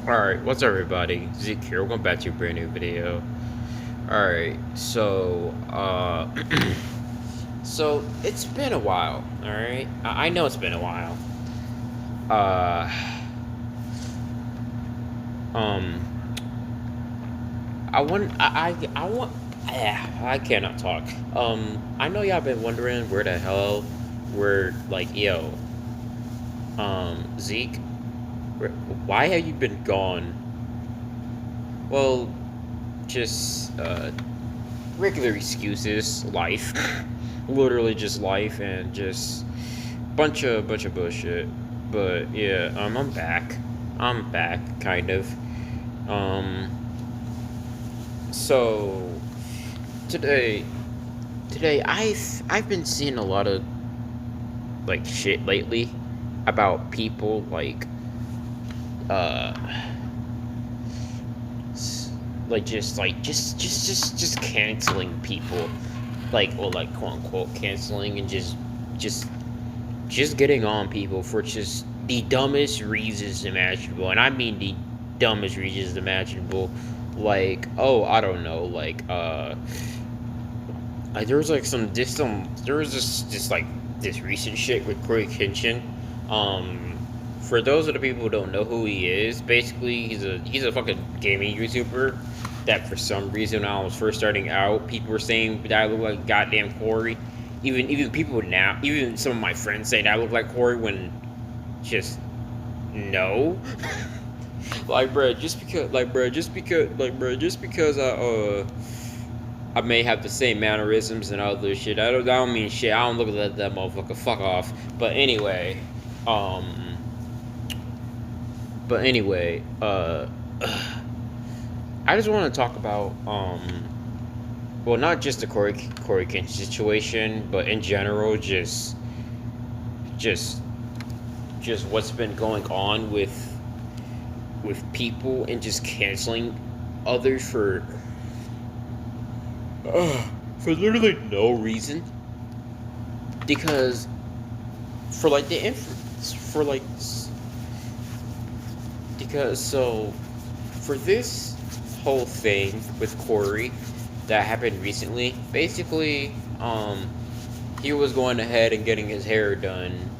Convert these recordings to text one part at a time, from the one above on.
Alright, what's up everybody? Zeke here, welcome back to a brand new video. Alright, so it's been a while, alright? I know it's been a while. Uh um I cannot talk. I know y'all been wondering Zeke, why have you been gone? Well, just regular excuses, life, literally just life, and just bunch of bullshit. But yeah, I'm back. I'm back, kind of. Um, so today, today I've been seeing a lot of like shit lately about people uh just canceling people, like quote unquote canceling, and just just getting on people for just the dumbest reasons imaginable, and I mean the dumbest reasons imaginable. Like, oh, I don't know, there was like there was just like this recent shit with Corey Kenshin. For those of the people who don't know who he is, basically he's a fucking gaming YouTuber that for some reason when I was first starting out, people were saying that I look like goddamn Corey. Even people now, even some of my friends say that I look like Corey when just no. Just because I may have the same mannerisms and other shit. I don't mean shit. I don't look at that motherfucker. Fuck off. But anyway, um, but anyway, I just want to talk about well, not just the Corey Kent situation, but in general, just just what's been going on with people and just canceling others for literally no reason. Because for like the inf- for like because so for this whole thing with Corey that happened recently, basically, he was going ahead and getting his hair done,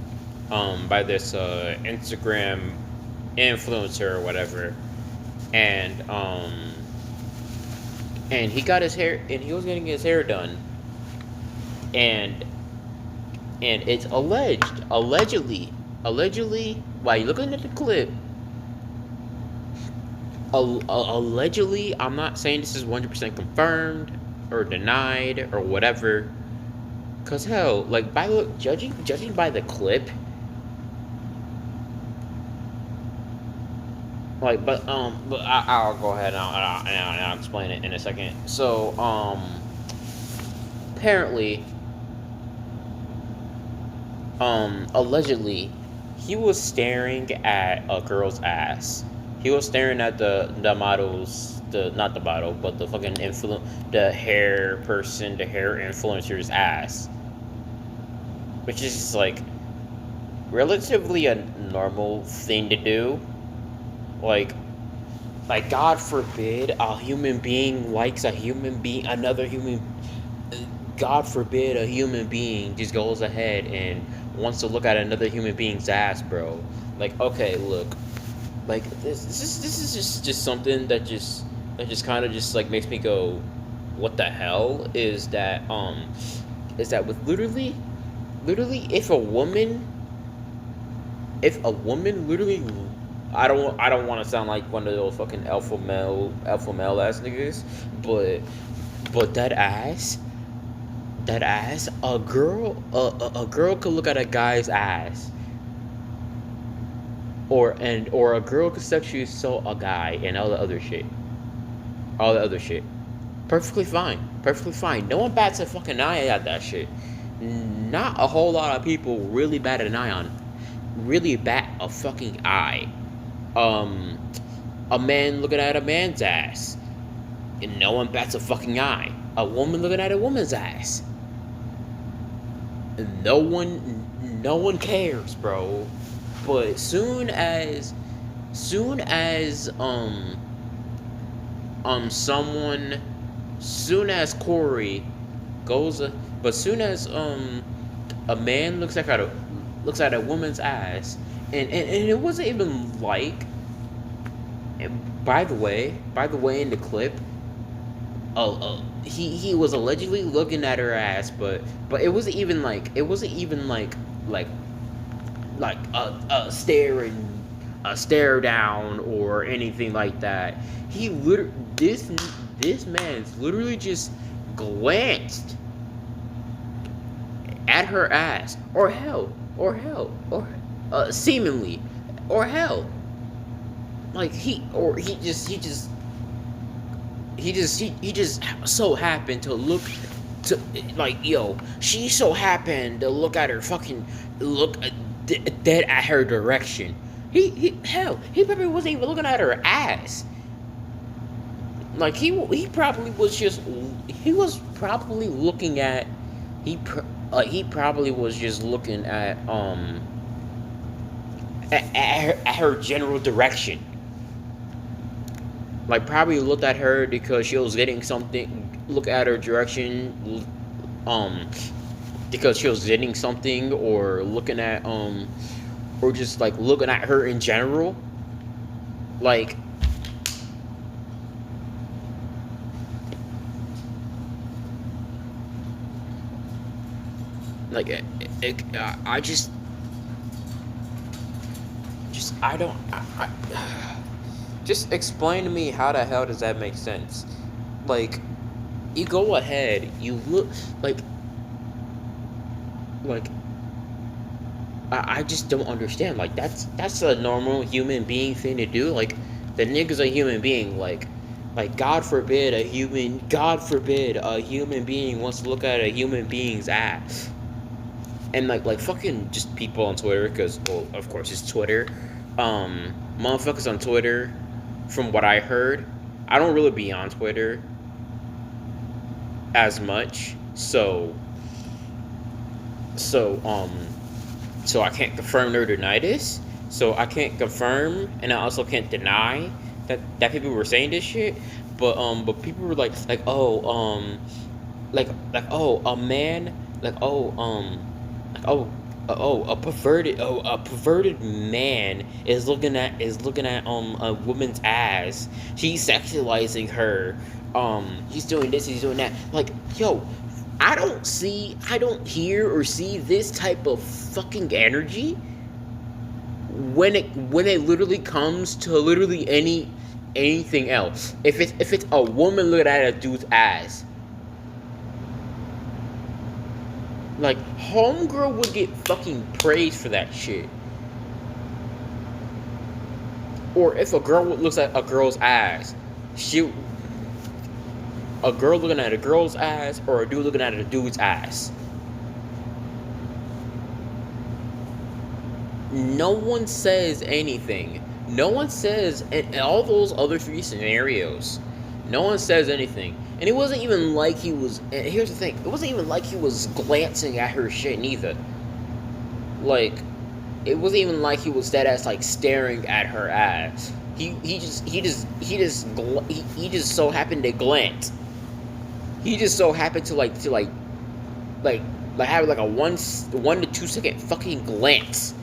by this Instagram influencer or whatever, and he got his hair, and he was getting his hair done, and it's allegedly, while you're looking at the clip, allegedly, I'm not saying this is 100% confirmed or denied or whatever, cause hell, like judging by the clip, but I'll go ahead and I'll explain it in a second. So apparently, allegedly, he was staring at a girl's ass. He was staring at the model's, the not the model, but the fucking the hair person, the hair influencer's ass, which is just like relatively a normal thing to do. Like, God forbid a human being likes a human being, another human. God forbid a human being just goes ahead and wants to look at another human being's ass, bro. Like, okay, look, like this is just something that just kind of just like makes me go, what the hell is that with literally if a woman literally, I don't want to sound like one of those fucking alpha male ass niggas, but that ass, a girl could look at a guy's ass, or a girl could sexually assault a guy and all the other shit, perfectly fine. No one bats a fucking eye at that shit. Not a whole lot of people really bat an eye on, really bat a fucking eye. Um, a man looking at a man's ass, and no one bats a fucking eye. A woman looking at a woman's ass, no one cares, bro. But soon as someone, soon as Corey goes, but soon as a man looks at a woman's ass, and it wasn't even like, and by the way, in the clip, he was allegedly looking at her ass, but it wasn't even like like a stare down or anything like that. He literally this man's literally just glanced at her ass, or seemingly, or hell, like he just so happened to look to, like, yo, she so happened to look at her fucking look dead at her direction. He probably wasn't even looking at her ass. Like he probably was just he was probably looking at he probably was just looking at her general direction. Like, probably looked at her because she was getting something. Look at her direction, um, because she was getting something, or looking at or just like looking at her in general. Like, like I just I don't just explain to me, how the hell does that make sense? Like, you go ahead, you look like like I just don't understand. Like, that's a normal human being thing to do. Like, the nigga's a human being. Like, God forbid a human being wants to look at a human being's ass. And like fucking just people on Twitter, because, well, of course it's Twitter. Motherfuckers on Twitter, from what I heard, I don't really be on Twitter as much, so so I can't confirm nor deny this. So I can't confirm, and I also can't deny that people were saying this shit. But people were like, oh, oh, a man, like, oh, a perverted man is looking at a woman's ass. He's sexualizing her. He's doing this, he's doing that. Like, yo, I don't hear or see this type of fucking energy when it literally comes to literally anything else. If it's a woman looking at a dude's ass, like, homegirl would get fucking praised for that shit. Or if a girl looks at a girl's ass, she a girl looking at a girl's ass, or a dude looking at a dude's ass, no one says anything. No one says, in all those other three scenarios, no one says anything. And it wasn't even like he was. And here's the thing: it wasn't even like he was glancing at her shit neither. Like, it wasn't even like he was dead ass like staring at her ass. He just so happened to glance. He just so happened to like have like a 1 to 2 second fucking glance.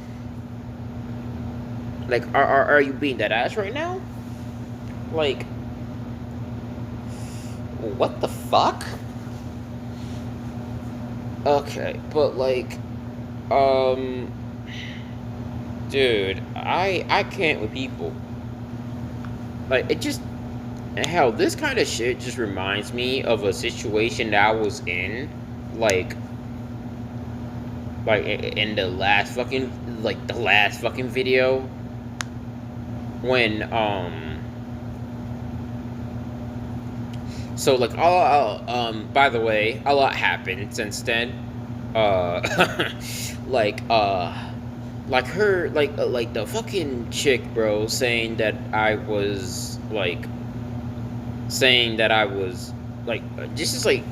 Like, are you being that ass right now? Like, what the fuck? Okay, but like, dude, I can't with people. Like, it just, hell, this kind of shit just reminds me of a situation that I was in, like in the last fucking video, when so like, by the way, a lot happened since then. Like her, like the fucking chick, bro, saying that I was like just like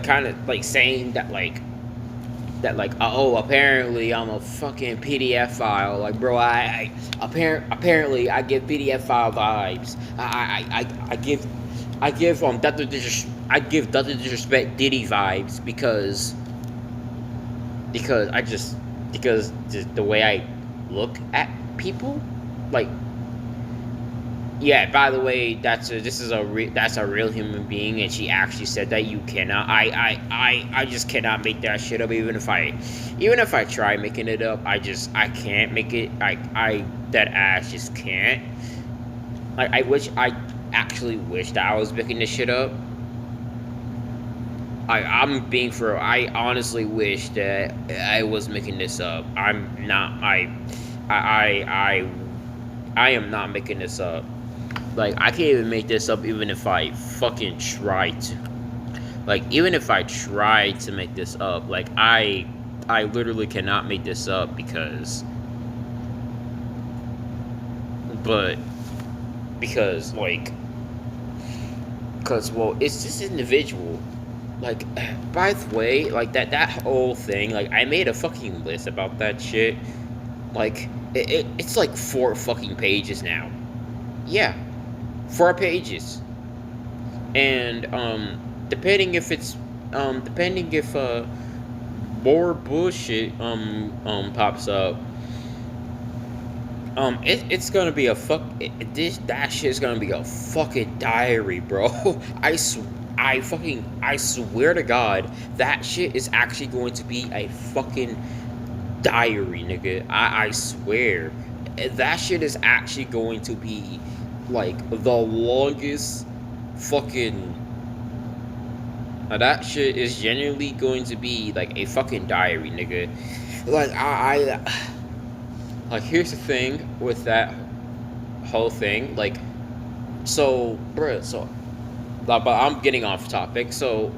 kind of like saying that, like, that like, oh, apparently I'm a fucking PDF file. Like, bro, apparently I give PDF file vibes. I give I give Dr. Disrespect Diddy vibes because I just because the way I look at people, like, yeah. By the way, that's a real human being, and she actually said that you cannot. I just cannot make that shit up. Even if I try making it up, I can't make it. I that ass just can't. Like, I actually wish that I was making this shit up. I honestly wish that I was making this up. I'm not. I I am not making this up. Like, I can't even make this up even if I fucking try to. Like, even if I try to make this up, like, I literally cannot make this up but because like because well, it's this individual. Like, by the way, like that whole thing, like, I made a fucking list about that shit. Like, it's like 4 fucking pages now. Yeah, 4 pages. And depending if more bullshit pops up, it's gonna be a that shit's gonna be a fucking diary, bro. I swear to God, that shit is actually going to be a fucking diary, nigga. I swear. That shit is actually going to be like the longest fucking. That shit is genuinely going to be like a fucking diary, nigga. Like, like, here's the thing with that whole thing. Like, so, bruh, but I'm getting off topic. So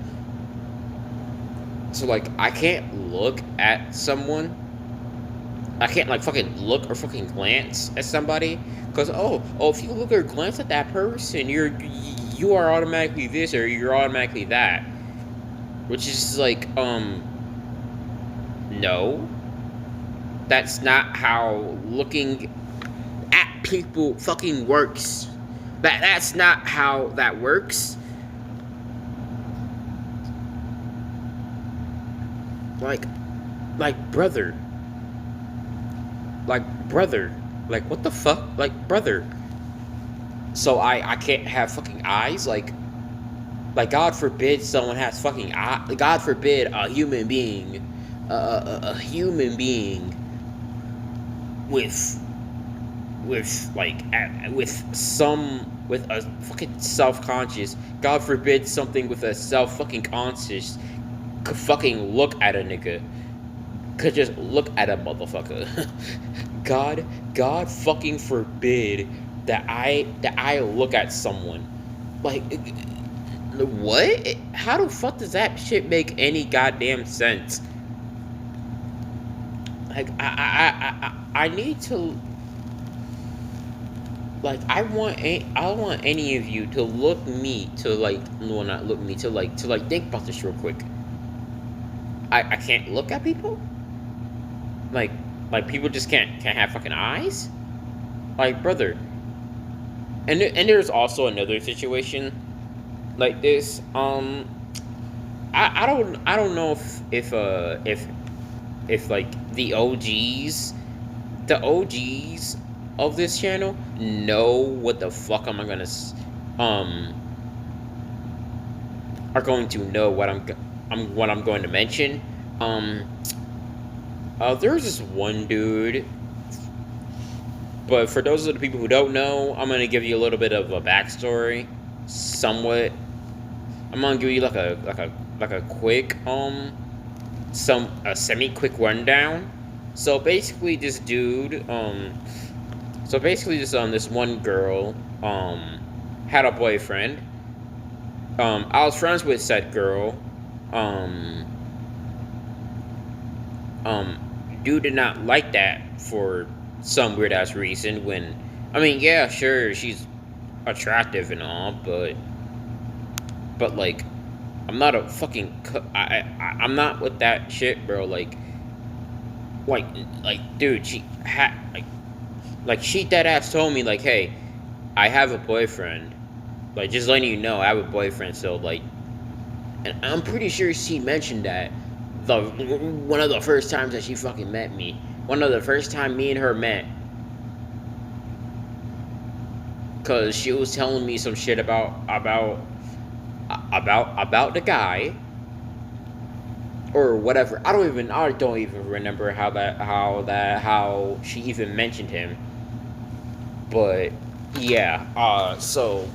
like, I can't look at someone. I can't like fucking look or fucking glance at somebody because if you look or glance at that person, you are automatically this or you're automatically that, which is like no, that's not how looking at people fucking works. That's not how that works. Like, brother. Like, brother. Like, what the fuck? Like, brother. So I can't have fucking eyes? Like, God forbid someone has fucking eye. God forbid a human being. A human being with a fucking self-conscious. God forbid something with a self-fucking conscious could fucking look at a nigga. Could just look at a motherfucker. God fucking forbid that I look at someone. Like, what? How the fuck does that shit make any goddamn sense? Like, I need to. Like, I want any of you to look me to like, well, not look me to like think about this real quick. I can't look at people. Like people just can't have fucking eyes. Like, brother. And there's also another situation like this. I don't know if like the OGs of this channel know what the fuck am I gonna are going to know what I'm going to mention. There's this one dude, but for those of the people who don't know, I'm gonna give you a little bit of a backstory, somewhat. I'm gonna give you like a quick a semi-quick rundown. So basically, this dude, this one girl, had a boyfriend. I was friends with said girl. Dude did not like that for some weird ass reason. When, I mean, yeah, sure, she's attractive and all, but like, I'm not a fucking. I'm not with that shit, bro. Like, dude, she had like she dead ass told me like, hey, I have a boyfriend. Like, just letting you know, I have a boyfriend. So like, and I'm pretty sure she mentioned that the one of the first times that she fucking met me. One of the first time me and her met. Cause she was telling me some shit about the guy or whatever. I don't even remember how she even mentioned him. But yeah, so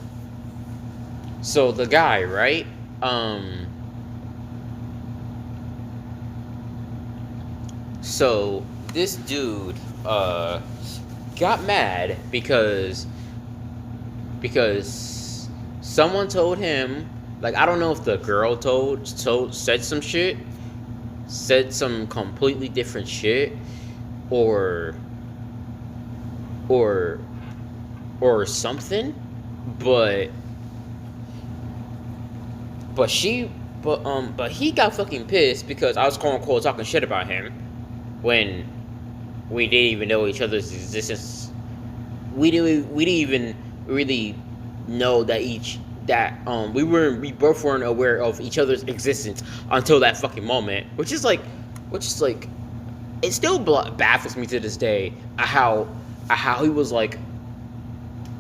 the guy, right? So this dude got mad because someone told him, like, I don't know if the girl said some shit, said some completely different shit, or or or something, but but she but he got fucking pissed because I was quote unquote talking shit about him when we didn't even know each other's existence. We didn't even really know we both weren't aware of each other's existence until that fucking moment, which is like it still baffles me to this day how he was like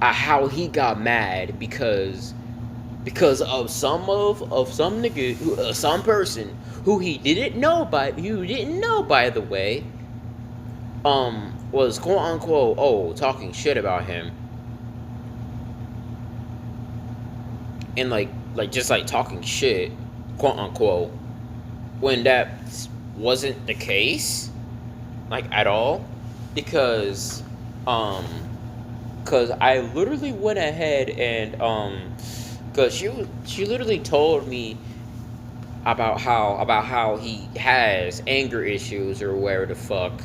how he got mad because of some nigga, some person who he didn't know by the way, was quote unquote talking shit about him, and like just like talking shit, quote unquote, when that wasn't the case, like at all, because because I literally went ahead and because she literally told me about how he has anger issues or wherever the fuck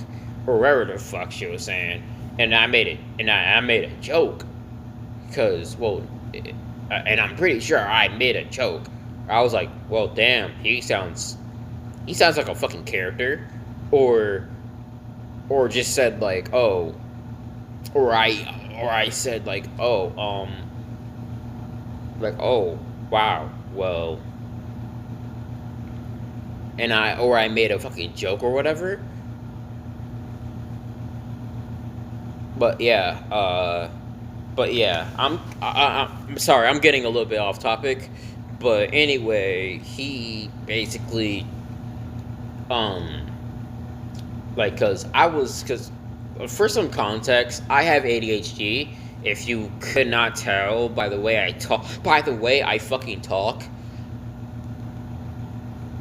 she was saying, and I made a joke because and I'm pretty sure I made a joke. I was like, well, damn, he sounds like a fucking character, or just said like, oh, or I said like, oh, like, oh, wow, well, and I made a fucking joke or whatever. But yeah, I'm sorry, I'm getting a little bit off topic, but anyway, he basically like cuz for some context, I have ADHD. If you could not tell by the way I fucking talk,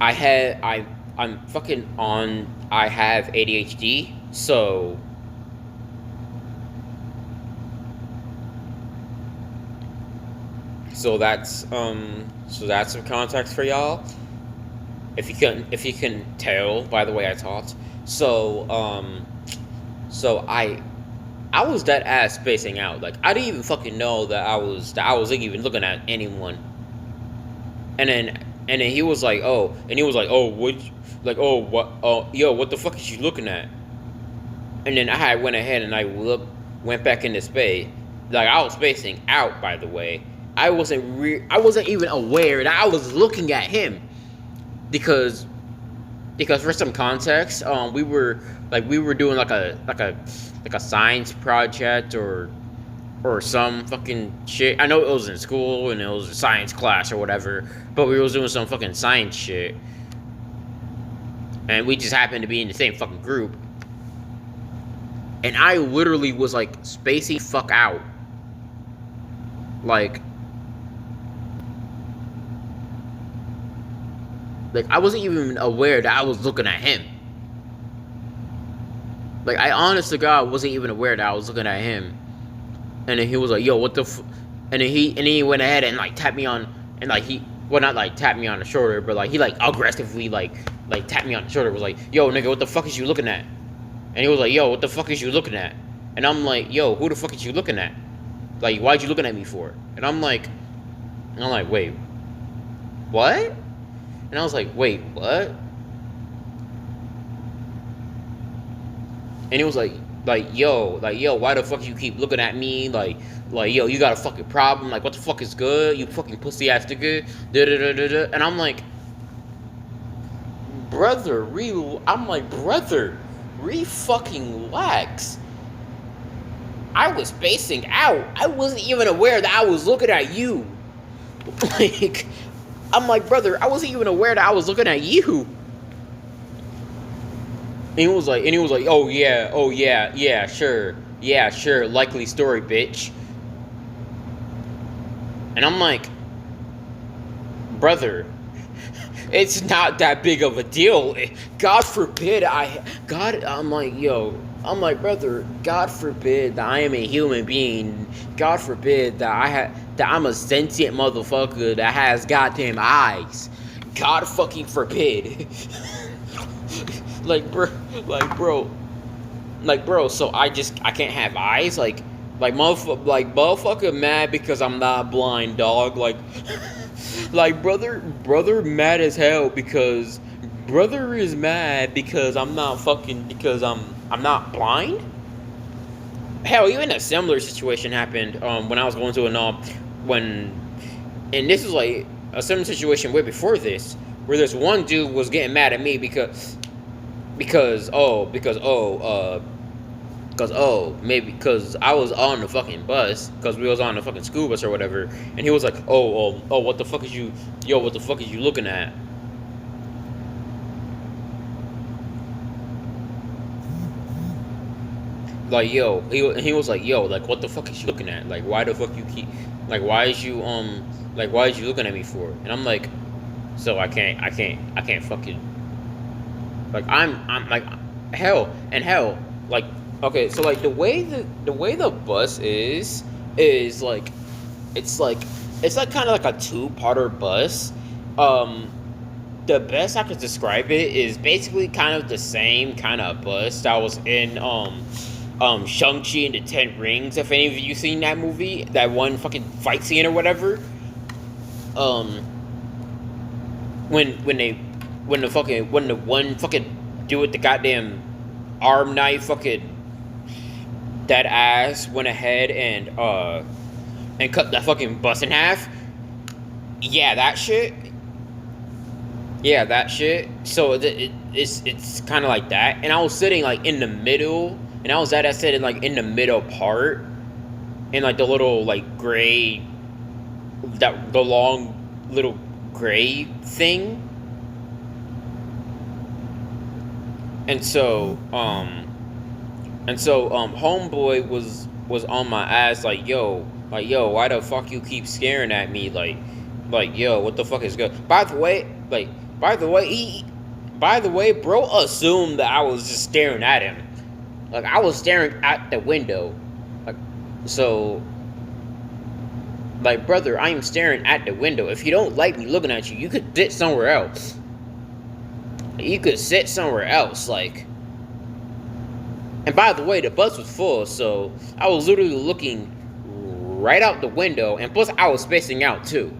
I'm fucking on. I have ADHD, so that's some context for y'all. If you can tell by the way I talked, so I was dead ass spacing out. Like, I didn't even fucking know that I was like, even looking at anyone. And then he was like, oh, what, like, oh, what, oh, yo, what the fuck is you looking at? And then I went ahead and went back into space. Like, I was spacing out, by the way. I wasn't even aware that I was looking at him because for some context, we were doing like a science project or some fucking shit. I know it was in school and it was a science class or whatever, but we was doing some fucking science shit, and we just happened to be in the same fucking group. And I literally was like spacey fuck out, like I wasn't even aware that I was looking at him. Like, I honest to God wasn't even aware that I was looking at him. And then he was like, yo, what the and then he went ahead and like tapped me on, and like not like tapped me on the shoulder, but like he like aggressively like tapped me on the shoulder, was like, yo, nigga, what the fuck is you looking at? And he was like, yo, what the fuck is you looking at? And I'm like, yo, who the fuck is you looking at? Like, why'd you looking at me for? And I'm like, wait, what? And I was like, wait, what? And he was yo, why the fuck you keep looking at me? Yo, you got a fucking problem? Like, what the fuck is good? You fucking pussy ass nigga. Da da da da da. And I'm like, brother, re fucking relax. I was spacing out. I wasn't even aware that I was looking at you. Like, I'm like, brother, I wasn't even aware that I was looking at you. And he was like, oh yeah, yeah, sure, likely story, bitch. And I'm like, brother, it's not that big of a deal. God forbid I'm like, brother, God forbid that I am a human being. God forbid that I'm a sentient motherfucker that has goddamn eyes. God fucking forbid. like, bro, like, bro, so I can't have eyes? Like, motherfucker mad because I'm not blind, dog. Like, like, brother mad as hell because brother is mad because I'm not not blind. Hell, even a similar situation happened when I was going to and this is like a similar situation way before this, where this one dude was getting mad at me because maybe because I was on the fucking bus, because we was on the fucking school bus or whatever, and he was like, what the fuck is you looking at? Like, yo, he was like, yo, like, what the fuck is you looking at? Like, why the fuck you keep, like, why is you looking at me for? And I'm like, so I can't fucking, like, I'm like, hell, like, okay, so like the way the bus is like, it's like kind of like a two-parter bus. The best I could describe it is basically kind of the same kind of bus that was in Shang-Chi and the Ten Rings. If any of you seen that movie, that one fucking fight scene or whatever, when the one fucking dude with the goddamn arm knife fucking that ass went ahead and cut that fucking bus in half. Yeah, that shit. So it's kind of like that, and I was sitting like in the middle, and I was sitting like in the middle part, in like the little like gray, the long little gray thing. And so homeboy was on my ass like, yo, why the fuck you keep staring at me? Like, yo, what the fuck is good? By the way, bro assumed that I was just staring at him. Like, I was staring at the window. Like, so, like, brother, I am staring at the window. If you don't like me looking at you, you could sit somewhere else. Like. And by the way, the bus was full, so I was literally looking right out the window, and plus I was spacing out too.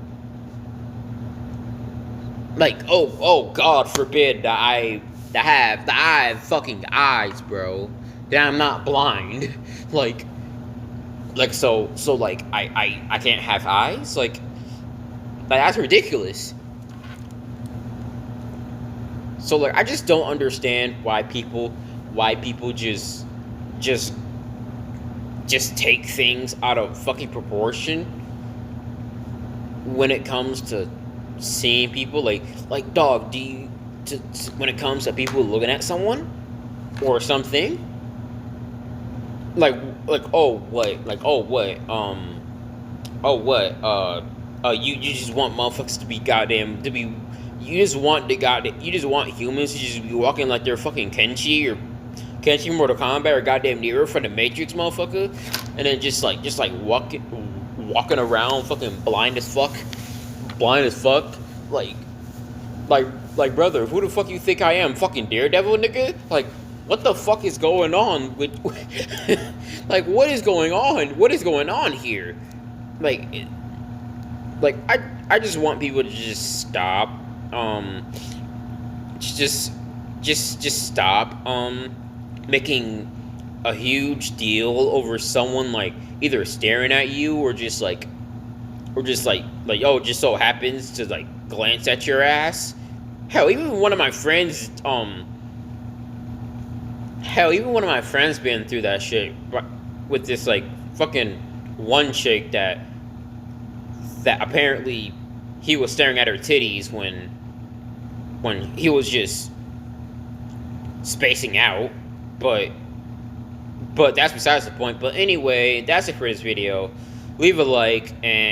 Like, oh, God forbid that I have fucking eyes, bro. That I'm not blind. like, so like, I can't have eyes? Like, that's ridiculous. So, like, I just don't understand why people just take things out of fucking proportion when it comes to seeing people. Like, dog, when it comes to people looking at someone or something, you just want motherfuckers to be goddamn, you just want humans to just be walking like they're fucking Kenshi Mortal Kombat or goddamn Nero from the Matrix, motherfucker, and then just walking around fucking blind as fuck, like, brother, who the fuck you think I am, fucking Daredevil, nigga? Like, what the fuck is going on with like, what is going on here? Like, I just want people to just stop just just stop making a huge deal over someone like either staring at you or just like oh, it just so happens to like glance at your ass. Hell, even one of my friends even one of my friends been through that shit with this like fucking one chick that apparently he was staring at her titties when he was just spacing out, but that's besides the point. But anyway, that's it for this video. Leave a like and